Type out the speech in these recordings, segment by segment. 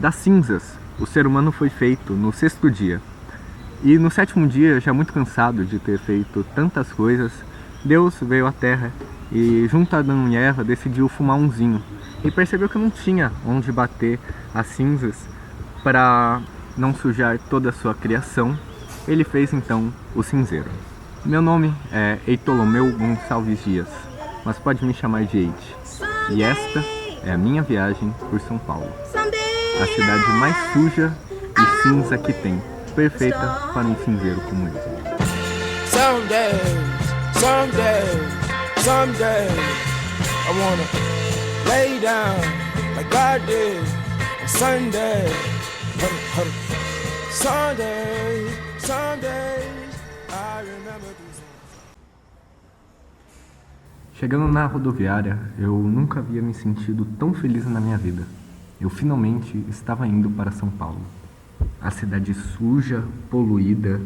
das cinzas. O ser humano foi feito no sexto dia. E no sétimo dia, já muito cansado de ter feito tantas coisas, Deus veio à Terra e, junto a Adão e Eva, decidiu fumar umzinho. E percebeu que não tinha onde bater as cinzas para não sujar toda a sua criação. Ele fez então o cinzeiro. Meu nome é Eitolomeu Gonçalves Dias, mas pode me chamar de Eite. E esta é a minha viagem por São Paulo, a cidade mais suja e cinza que tem, perfeita para um cinzeiro como esse. Someday, I wanna lay down like God did on Sunday. Sunday, I remember these. Chegando na rodoviária, eu nunca havia me sentido tão feliz na minha vida. Eu finalmente estava indo para São Paulo. A cidade suja, poluída,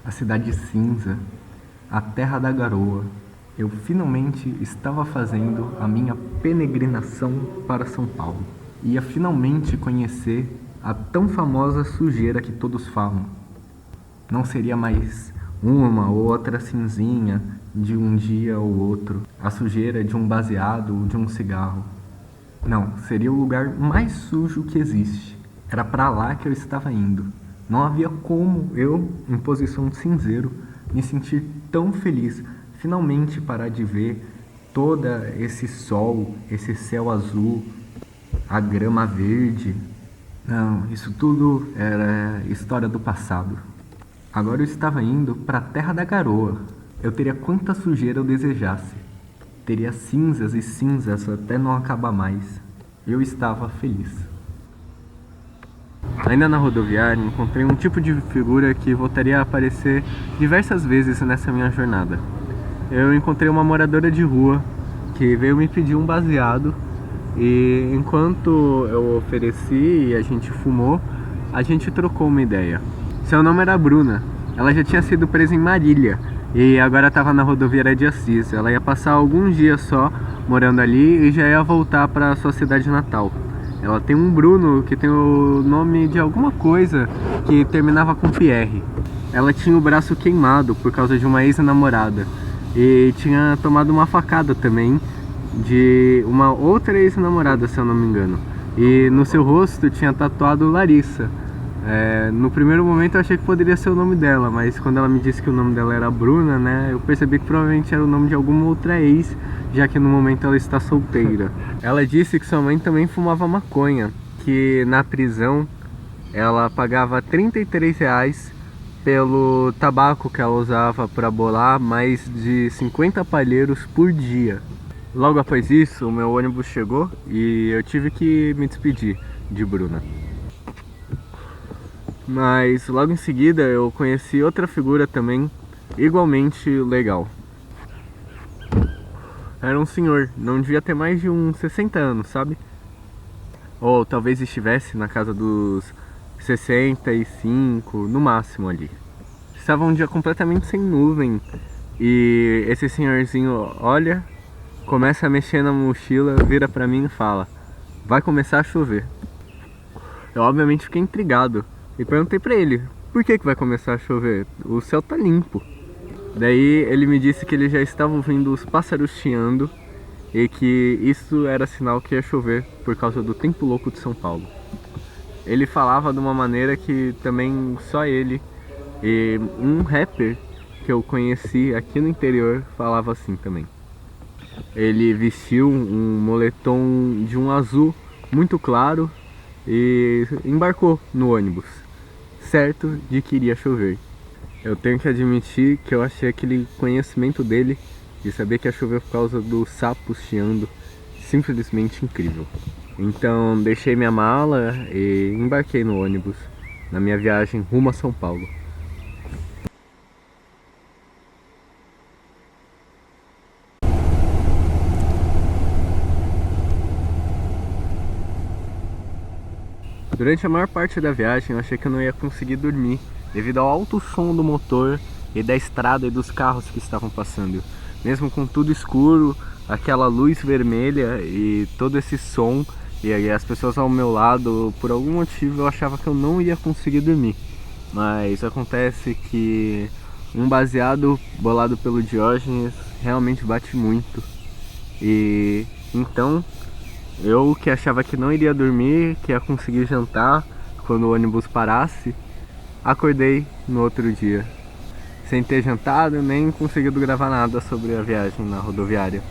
a cidade cinza, a terra da garoa. Eu finalmente estava fazendo a minha peregrinação para São Paulo. Ia finalmente conhecer a tão famosa sujeira que todos falam. Não seria mais uma ou outra cinzinha de um dia ou outro, a sujeira de um baseado ou de um cigarro. Não, seria o lugar mais sujo que existe. Era para lá que eu estava indo. Não havia como eu, em posição de cinzeiro, me sentir tão feliz. Finalmente parar de ver todo esse sol, esse céu azul, a grama verde. Não, isso tudo era história do passado. Agora eu estava indo para a terra da garoa. Eu teria quanta sujeira eu desejasse. Teria cinzas e cinzas até não acabar mais. Eu estava feliz. Ainda na rodoviária, encontrei um tipo de figura que voltaria a aparecer diversas vezes nessa minha jornada. Eu encontrei uma moradora de rua que veio me pedir um baseado e enquanto eu ofereci e a gente fumou, a gente trocou uma ideia. Seu nome era Bruna. Ela já tinha sido presa em Marília e agora estava na rodoviária de Assis. Ela ia passar alguns dias só morando ali e já ia voltar para sua cidade natal. Ela tem um Bruno que tem o nome de alguma coisa que terminava com Pierre. Ela tinha o braço queimado por causa de uma ex-namorada e tinha tomado uma facada também de uma outra ex-namorada, se eu não me engano. E no seu rosto tinha tatuado Larissa. No primeiro momento eu achei que poderia ser o nome dela, mas quando ela me disse que o nome dela era Bruna, né, eu percebi que provavelmente era o nome de alguma outra ex, já que no momento ela está solteira. Ela disse que sua mãe também fumava maconha, que na prisão ela pagava R$ 33 pelo tabaco que ela usava para bolar mais de 50 palheiros por dia. Logo após isso, o meu ônibus chegou e eu tive que me despedir de Bruna. Mas logo em seguida eu conheci outra figura também igualmente legal. Era um senhor, não devia ter mais de uns 60 anos, sabe? Ou talvez estivesse na casa dos 65, no máximo ali. Estava um dia completamente sem nuvem e esse senhorzinho olha, começa a mexer na mochila, vira pra mim e fala: vai começar a chover. Eu obviamente fiquei intrigado e perguntei pra ele: por que vai começar a chover? O céu tá limpo. Daí ele me disse que ele já estava ouvindo os pássaros chiando e que isso era sinal que ia chover por causa do tempo louco de São Paulo. Ele falava de uma maneira que também só ele e um rapper que eu conheci aqui no interior falava assim também. Ele vestiu um moletom de um azul muito claro e embarcou no ônibus, certo de que iria chover. Eu tenho que admitir que eu achei aquele conhecimento dele de saber que ia chover por causa dos sapos chiando simplesmente incrível. Então deixei minha mala e embarquei no ônibus na minha viagem rumo a São Paulo. Durante a maior parte da viagem eu achei que eu não ia conseguir dormir devido ao alto som do motor e da estrada e dos carros que estavam passando. Mesmo com tudo escuro, aquela luz vermelha e todo esse som E aí as pessoas ao meu lado, por algum motivo, eu achava que eu não ia conseguir dormir. Mas acontece que um baseado bolado pelo Diógenes realmente bate muito. E então eu que achava que não iria dormir, que ia conseguir jantar quando o ônibus parasse, acordei no outro dia, sem ter jantado nem conseguido gravar nada sobre a viagem na rodoviária.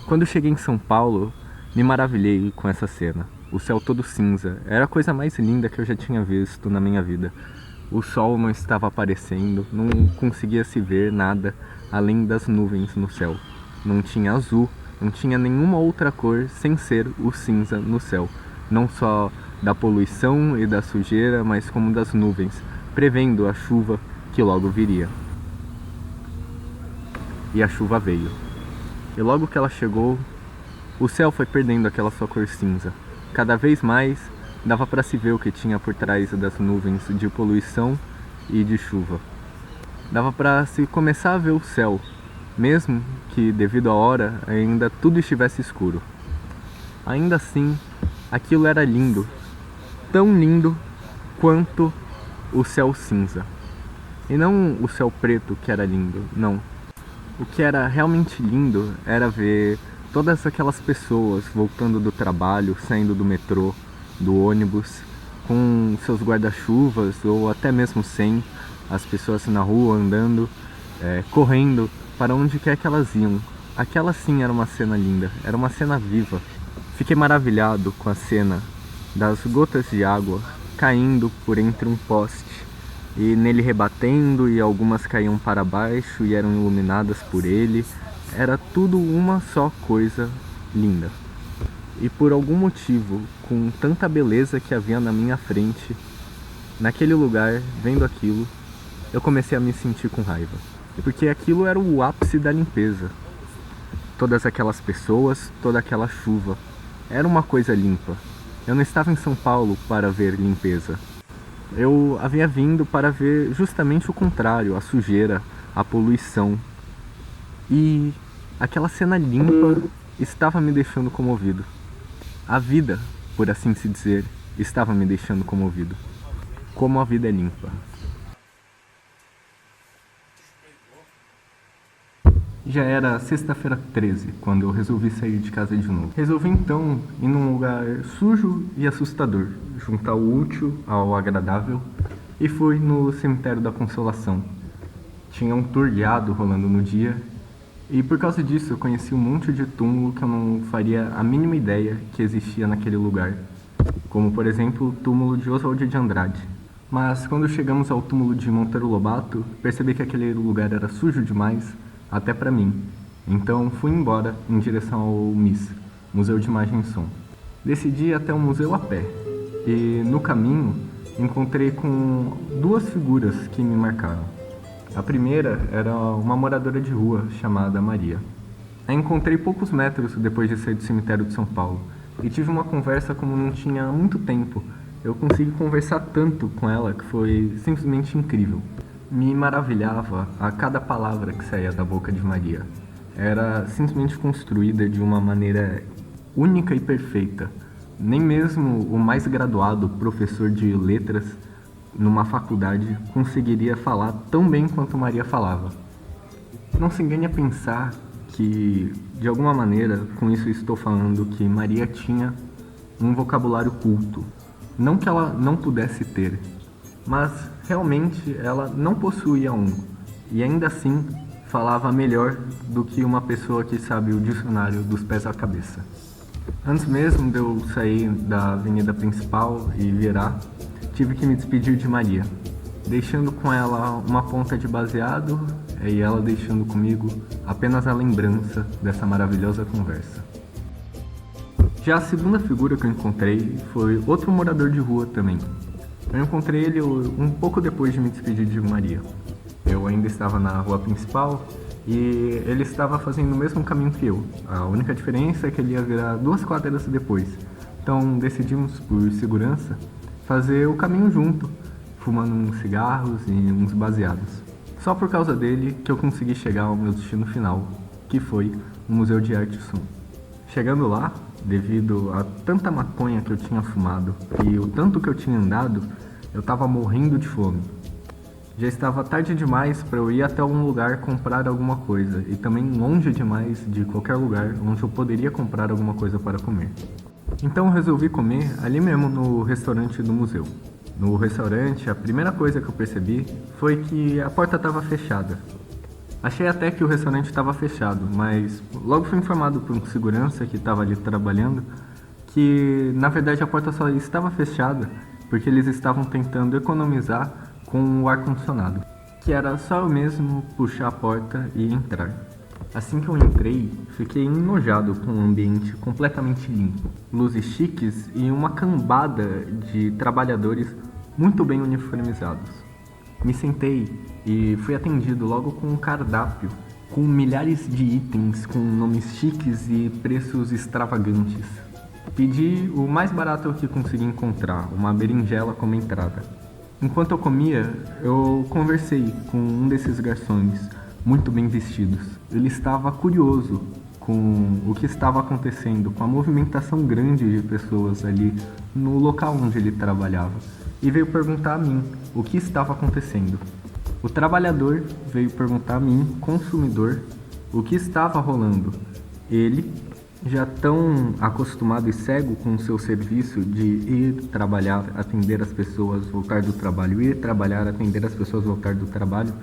Quando cheguei em São Paulo, me maravilhei com essa cena. O céu todo cinza, era a coisa mais linda que eu já tinha visto na minha vida. O sol não estava aparecendo, não conseguia se ver nada além das nuvens no céu. Não tinha azul, não tinha nenhuma outra cor sem ser o cinza no céu. Não só da poluição e da sujeira, mas como das nuvens, prevendo a chuva que logo viria. E a chuva veio. E logo que ela chegou, o céu foi perdendo aquela sua cor cinza. Cada vez mais dava para se ver o que tinha por trás das nuvens de poluição e de chuva. Dava para se começar a ver o céu, mesmo que devido à hora ainda tudo estivesse escuro. Ainda assim, aquilo era lindo, tão lindo quanto o céu cinza. E não o céu preto que era lindo, não. O que era realmente lindo era ver todas aquelas pessoas voltando do trabalho, saindo do metrô, do ônibus, com seus guarda-chuvas ou até mesmo sem, as pessoas na rua andando, correndo para onde quer que elas iam. Aquela sim era uma cena linda, era uma cena viva. Fiquei maravilhado com a cena das gotas de água caindo por entre um poste e nele rebatendo, e algumas caíam para baixo e eram iluminadas por ele. Era tudo uma só coisa linda. E por algum motivo, com tanta beleza que havia na minha frente, naquele lugar, vendo aquilo, eu comecei a me sentir com raiva. Porque aquilo era o ápice da limpeza. Todas aquelas pessoas, toda aquela chuva, era uma coisa limpa. Eu não estava em São Paulo para ver limpeza. Eu havia vindo para ver justamente o contrário, a sujeira, a poluição. E aquela cena limpa estava me deixando comovido. A vida, por assim se dizer, estava me deixando comovido. Como a vida é limpa. Já era sexta-feira 13, quando eu resolvi sair de casa de novo. Resolvi então ir num lugar sujo e assustador, juntar o útil ao agradável, e fui no cemitério da Consolação. Tinha um tour guiado rolando no dia, e por causa disso eu conheci um monte de túmulo que eu não faria a mínima ideia que existia naquele lugar. Como por exemplo o túmulo de Oswald de Andrade. Mas quando chegamos ao túmulo de Monteiro Lobato, percebi que aquele lugar era sujo demais, até pra mim. Então fui embora em direção ao MIS, Museu de Imagem e Som. Decidi ir até o museu a pé, e no caminho encontrei com duas figuras que me marcaram. A primeira era uma moradora de rua chamada Maria. A encontrei poucos metros depois de sair do cemitério de São Paulo, e tive uma conversa como não tinha muito tempo. Eu consegui conversar tanto com ela que foi simplesmente incrível. Me maravilhava a cada palavra que saía da boca de Maria. Era simplesmente construída de uma maneira única e perfeita. Nem mesmo o mais graduado professor de letras numa faculdade conseguiria falar tão bem quanto Maria falava. Não se engane a pensar que, de alguma maneira, com isso estou falando que Maria tinha um vocabulário culto. Não que ela não pudesse ter, mas realmente ela não possuía um, e ainda assim falava melhor do que uma pessoa que sabe o dicionário dos pés à cabeça. Antes mesmo de eu sair da avenida principal e virar, tive que me despedir de Maria, deixando com ela uma ponta de baseado e ela deixando comigo apenas a lembrança dessa maravilhosa conversa. Já a segunda figura que eu encontrei foi outro morador de rua também. Eu encontrei ele um pouco depois de me despedir de Maria. Eu ainda estava na rua principal e ele estava fazendo o mesmo caminho que eu. A única diferença é que ele ia virar 2 quadras depois. Então decidimos, por segurança, fazer o caminho junto, fumando uns cigarros e uns baseados. Só por causa dele que eu consegui chegar ao meu destino final, que foi o Museu de Arte Som. Chegando lá, devido a tanta maconha que eu tinha fumado e o tanto que eu tinha andado, eu estava morrendo de fome. Já estava tarde demais para eu ir até um lugar comprar alguma coisa e também longe demais de qualquer lugar onde eu poderia comprar alguma coisa para comer. Então eu resolvi comer ali mesmo no restaurante do museu. No restaurante, a primeira coisa que eu percebi foi que a porta estava fechada. Achei até que o restaurante estava fechado, mas logo fui informado por um segurança que estava ali trabalhando que, na verdade, a porta só estava fechada porque eles estavam tentando economizar com o ar-condicionado, que era só eu mesmo puxar a porta e entrar. Assim que eu entrei, fiquei enojado com o ambiente completamente limpo, luzes chiques e uma cambada de trabalhadores muito bem uniformizados. Me sentei e fui atendido logo com um cardápio, com milhares de itens com nomes chiques e preços extravagantes. Pedi o mais barato que consegui encontrar, uma berinjela como entrada. Enquanto eu comia, eu conversei com um desses garçons, muito bem vestidos. Ele estava curioso com o que estava acontecendo, com a movimentação grande de pessoas ali no local onde ele trabalhava, e veio perguntar a mim o que estava acontecendo. O trabalhador veio perguntar a mim, consumidor, o que estava rolando. Ele, já tão acostumado e cego com o seu serviço de ir trabalhar, atender as pessoas, voltar do trabalho, ir trabalhar, atender as pessoas, voltar do trabalho,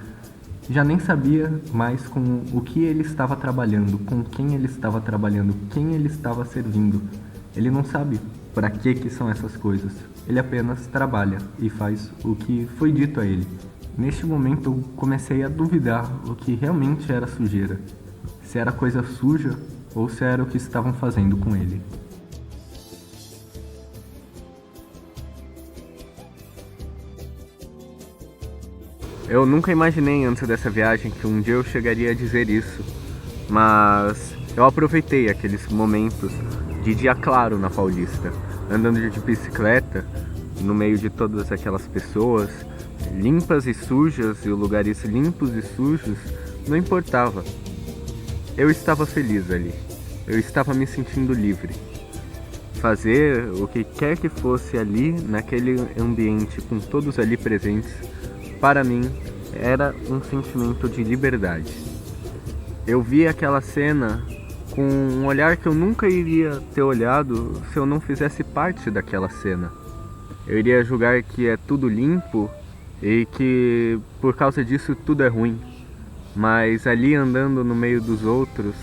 já nem sabia mais com o que ele estava trabalhando, com quem ele estava trabalhando, quem ele estava servindo. Ele não sabe para que são essas coisas. Ele apenas trabalha e faz o que foi dito a ele. Neste momento eu comecei a duvidar o que realmente era sujeira. Se era coisa suja ou se era o que estavam fazendo com ele. Eu nunca imaginei antes dessa viagem que um dia eu chegaria a dizer isso, mas eu aproveitei aqueles momentos de dia claro na Paulista, andando de bicicleta no meio de todas aquelas pessoas, limpas e sujas, e lugares limpos e sujos, não importava. Eu estava feliz ali, eu estava me sentindo livre. Fazer o que quer que fosse ali, naquele ambiente, com todos ali presentes, para mim, era um sentimento de liberdade. Eu vi aquela cena com um olhar que eu nunca iria ter olhado se eu não fizesse parte daquela cena. Eu iria julgar que é tudo limpo e que por causa disso tudo é ruim. Mas ali andando no meio dos outros,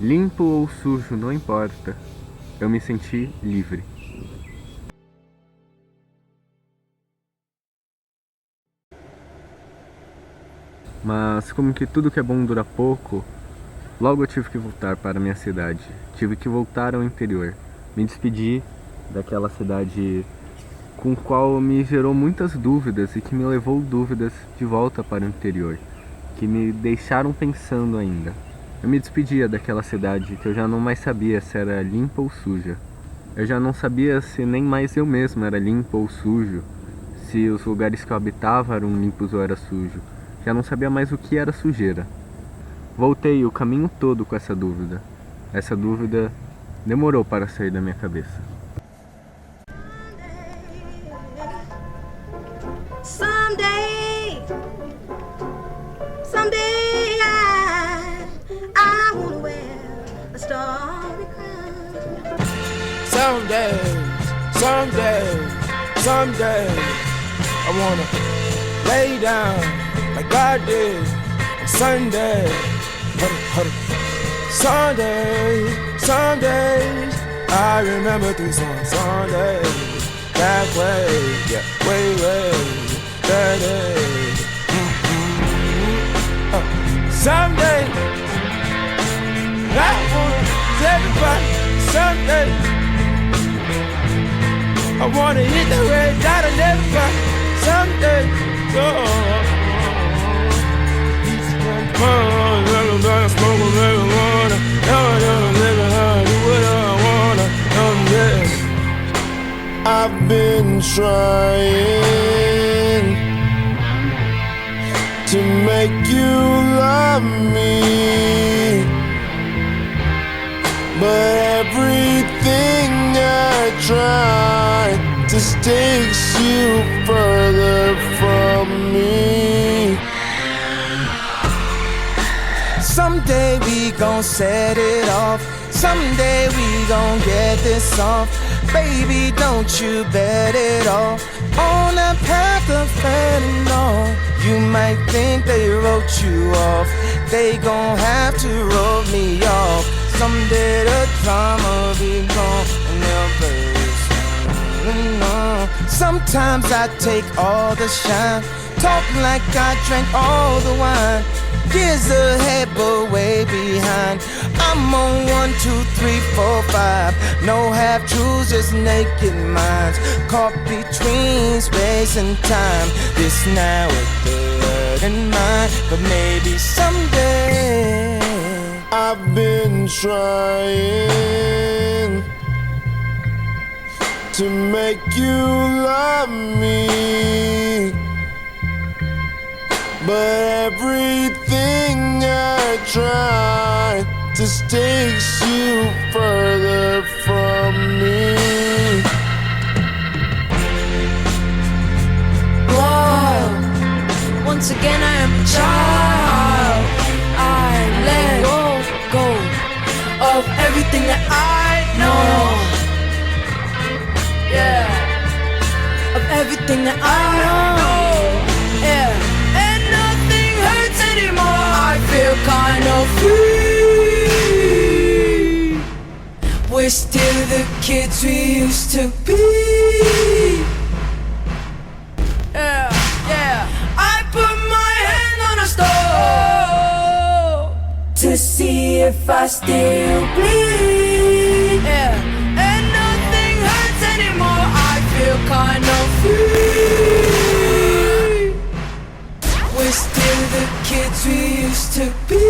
limpo ou sujo, não importa, eu me senti livre. Mas como que tudo que é bom dura pouco, logo eu tive que voltar para minha cidade. Tive que voltar ao interior. Me despedi daquela cidade com qual me gerou muitas dúvidas e que me levou dúvidas de volta para o interior, que me deixaram pensando ainda. Eu me despedia daquela cidade que eu já não mais sabia se era limpa ou suja. Eu já não sabia se nem mais eu mesmo era limpo ou sujo, se os lugares que eu habitava eram limpos ou era sujo. Já não sabia mais o que era sujeira. Voltei o caminho todo com essa dúvida. Essa dúvida demorou para sair da minha cabeça. Someday I wanna wear a starry crown. Someday I wanna lay down like God did on Sunday. Sundays, I remember these songs. Sundays, that way, yeah, way, that day. Someday, I wanna tell everybody. Someday, I wanna hit the red dot and everybody. Someday, oh. Smoke marijuana, do what I wanna. I've been trying make you love me, but everything I try just takes you further from me. Someday we gon' set it off, someday we gon' get this off. Baby, don't you bet it all on that path of fentanyl. You might think they wrote you off, they gon' have to wrote me off. Someday the drama be gone and they'll play this song. Sometimes I take all the shine, talk like I drank all the wine. Years ahead but way behind, I'm on 1, 2, 3, 4, 5. No half truths, just naked minds, caught between space and time. This now with the word in mind, but maybe someday. I've been trying to make you love me, but everything I try just takes you further from me. Whoa, once again I am a child. I let go of everything that I know. Yeah, of everything that I know. Yeah, and nothing hurts anymore. I feel kind of free. We're still the kids we used to be. Yeah, yeah. I put my hand on a stove to see if I still bleed. Yeah, and nothing hurts anymore. I feel kind of free. We're still the kids we used to be.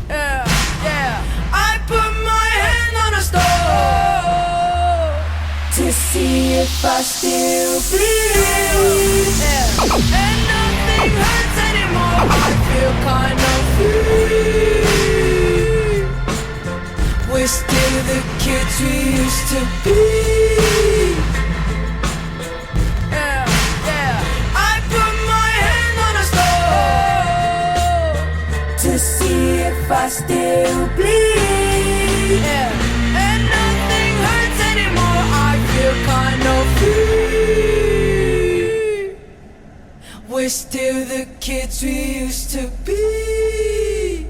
Yeah, yeah. I put my hand on a stove to see if I still bleed. Yeah, and nothing hurts anymore. I feel kind of free. We're still the kids we used to be. Yeah, yeah. I put my hand on a stove to see if I still bleed. Yeah, and nothing hurts anymore. I feel kind of free. We're still the kids we used to be.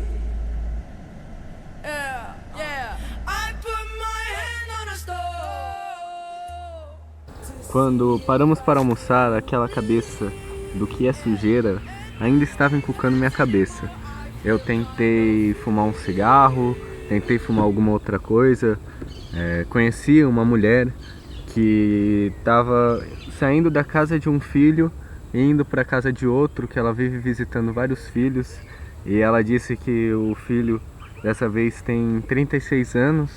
Yeah, yeah. I put my hand on a stove. Quando paramos para almoçar, aquela cabeça do que é sujeira ainda estava encucando minha cabeça. Eu tentei fumar um cigarro, tentei fumar alguma outra coisa. Conheci uma mulher que estava saindo da casa de um filho e indo para a casa de outro, que ela vive visitando vários filhos. E ela disse que o filho dessa vez tem 36 anos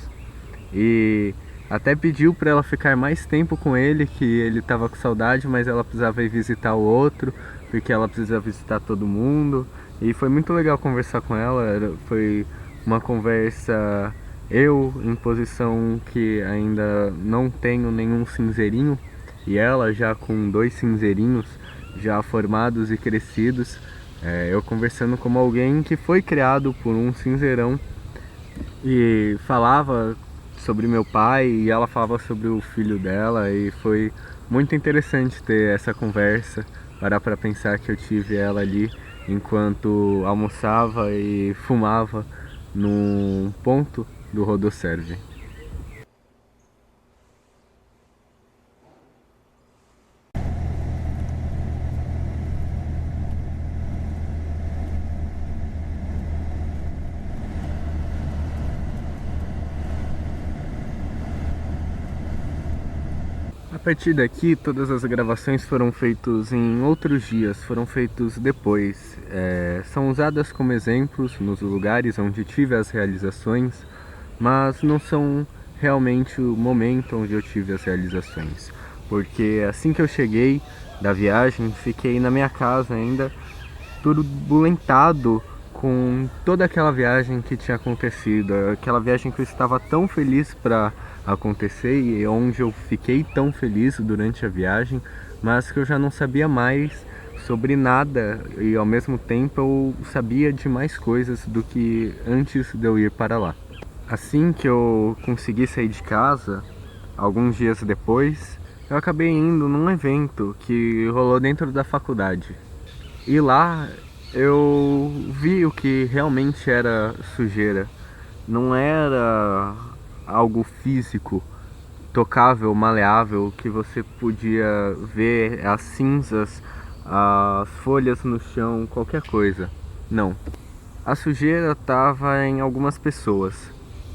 e até pediu para ela ficar mais tempo com ele, que ele estava com saudade, mas ela precisava ir visitar o outro, porque ela precisa visitar todo mundo. E foi muito legal conversar com ela, foi uma conversa, eu em posição que ainda não tenho nenhum cinzeirinho, e ela já com 2 cinzeirinhos já formados e crescidos, eu conversando como alguém que foi criado por um cinzeirão, e falava sobre meu pai e ela falava sobre o filho dela, e foi muito interessante ter essa conversa, parar para pensar que eu tive ela ali enquanto almoçava e fumava num ponto do Rodoserve. A partir daqui, todas as gravações foram feitas em outros dias, foram feitos depois. São usadas como exemplos nos lugares onde tive as realizações, mas não são realmente o momento onde eu tive as realizações. Porque assim que eu cheguei, da viagem, fiquei na minha casa ainda turbulentado com toda aquela viagem que tinha acontecido, aquela viagem que eu estava tão feliz para acontecer e onde eu fiquei tão feliz durante a viagem, mas que eu já não sabia mais sobre nada e ao mesmo tempo eu sabia de mais coisas do que antes de eu ir para lá. Assim que eu consegui sair de casa, alguns dias depois, eu acabei indo num evento que rolou dentro da faculdade. E lá eu vi o que realmente era sujeira. Não era algo físico, tocável, maleável, que você podia ver as cinzas, as folhas no chão, qualquer coisa. Não. A sujeira estava em algumas pessoas,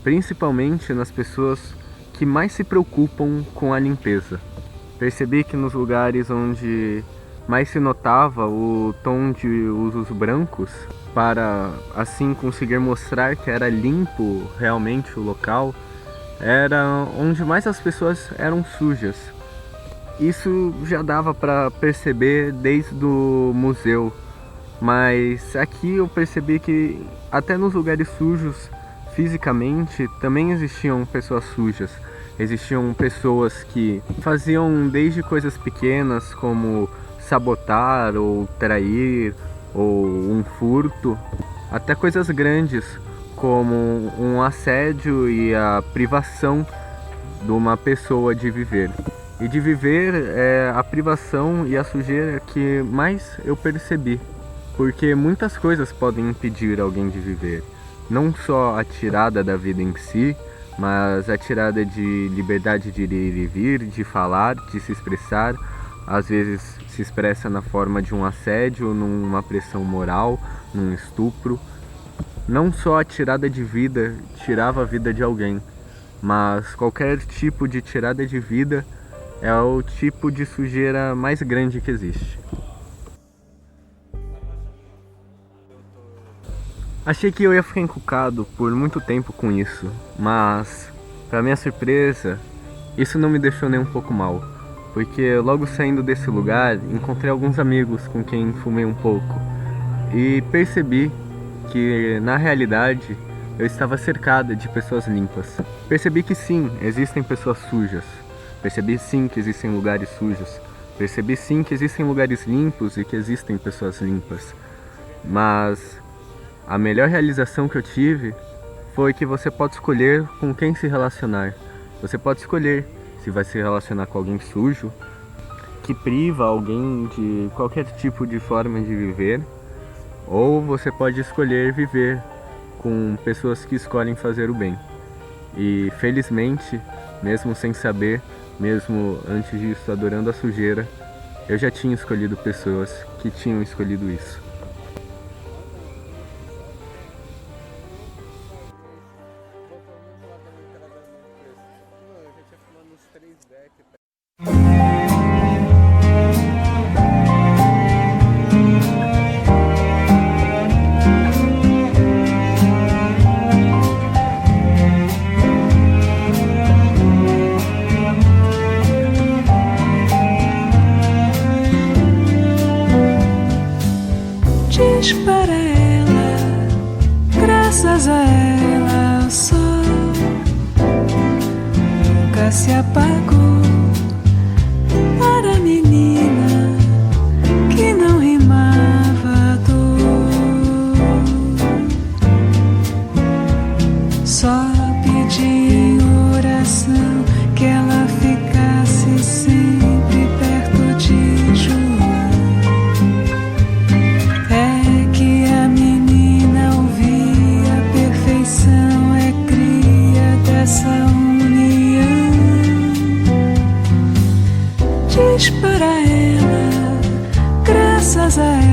principalmente nas pessoas que mais se preocupam com a limpeza. Percebi que nos lugares onde mais se notava o tom de usos brancos, para assim conseguir mostrar que era limpo realmente o local, era onde mais as pessoas eram sujas. Isso já dava para perceber desde o museu, mas aqui eu percebi que até nos lugares sujos, fisicamente, também existiam pessoas sujas. Existiam pessoas que faziam desde coisas pequenas como sabotar ou trair ou um furto, até coisas grandes como um assédio e a privação de uma pessoa de viver. E de viver é a privação e a sujeira que mais eu percebi, porque muitas coisas podem impedir alguém de viver, não só a tirada da vida em si, mas a tirada de liberdade de ir e vir, de falar, de se expressar. Às vezes se expressa na forma de um assédio, numa pressão moral, num estupro. Não só a tirada de vida tirava a vida de alguém, mas qualquer tipo de tirada de vida é o tipo de sujeira mais grande que existe. Achei que eu ia ficar encucado por muito tempo com isso, mas, para minha surpresa, isso não me deixou nem um pouco mal, porque logo saindo desse lugar, encontrei alguns amigos com quem fumei um pouco e percebi que, na realidade, eu estava cercada de pessoas limpas. Percebi que sim, existem pessoas sujas. Percebi sim que existem lugares sujos. Percebi sim que existem lugares limpos e que existem pessoas limpas. Mas a melhor realização que eu tive foi que você pode escolher com quem se relacionar. Você pode escolher se vai se relacionar com alguém sujo, que priva alguém de qualquer tipo de forma de viver, ou você pode escolher viver com pessoas que escolhem fazer o bem. E felizmente, mesmo sem saber, mesmo antes disso adorando a sujeira, eu já tinha escolhido pessoas que tinham escolhido isso. Diz para ela, graças a ela o sol nunca se apagou. Para a menina que não rimava dor, só pedi em oração que ela ficasse sempre perto de João. Essa união, diz para ela, graças a ela